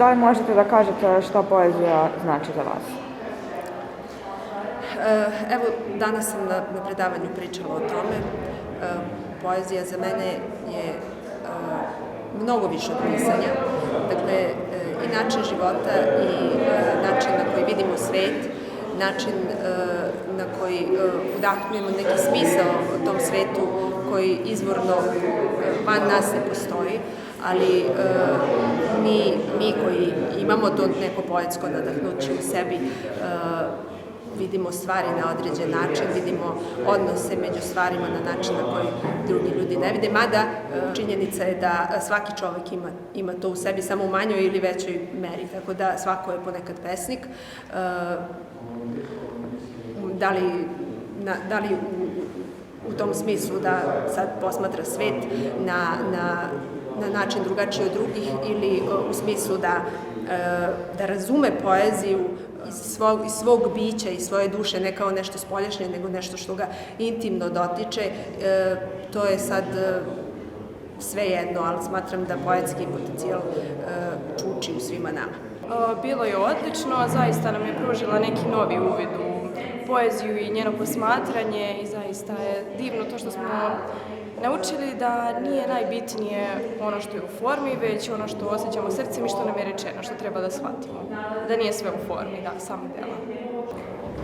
da li možete da kažete što poezija znači za vas? Evo, danas sam na predavanju pričala o tome. Poezija za mene je mnogo više od pisanja. Dakle, i način života i način na koji vidimo svet, način na koji udahnujemo neki smisao o tom svetu koji izvorno van nas ne postoji, ali mi koji imamo to neko poetsko nadahnuće u sebi, vidimo stvari na određen način, vidimo odnose među stvarima na način na koji drugi ljudi ne vide, mada činjenica je da svaki čovek ima to u sebi, samo u manjoj ili većoj meri, tako da svako je ponekad pesnik. Da li u tom smislu da sad posmatra svet na način drugačiji od drugih ili u smislu da razume poeziju iz svog bića i svoje duše, ne kao nešto spoljašnje, nego nešto što ga intimno dotiče, to je sad sve jedno, ali smatram da poetski potencijal čuči u svima nama. Bilo je odlično, zaista nam je pružila neki novi uvid u poeziju i njeno posmatranje i zaista je divno to što smo naučili da nije najbitnije ono što je u formi, već ono što osjećamo srcem i što nam je rečeno, što treba da shvatimo. Da nije sve u formi, da, samo dela.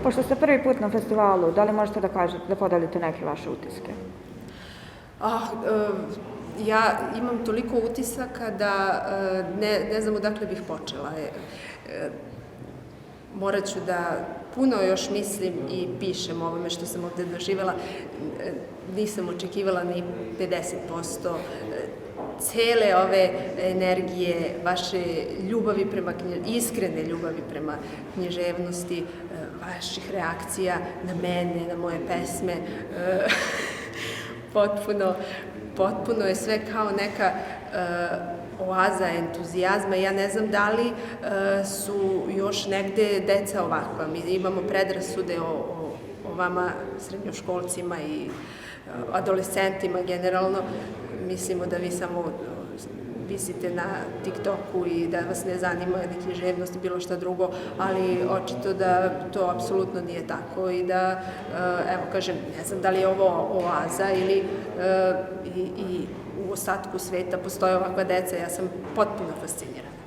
Pošto ste prvi put na festivalu, da li možete da kažete, da podelite neke vaše utiske? Ja imam toliko utisaka da ne znam odakle bih počela. Morat ću da puno još mislim i pišem o ovome što sam ovde doživjela. Nisam očekivala ni 50%. Cele ove energije, vaše ljubavi iskrene ljubavi prema književnosti, vaših reakcija na mene, na moje pesme, potpuno je sve kao neka oaza entuzijazma. Ja ne znam da li su još negde deca ovakva. Mi imamo predrasude o vama srednjoškolcima i adolescentima generalno. Mislimo da vi samo visite na TikToku i da vas ne zanima ni književnost i bilo šta drugo, ali očito da to apsolutno nije tako i da, evo kažem, ne znam da li je ovo oaza ili i u ostatku sveta postoje ovakva deca. Ja sam potpuno fascinirana.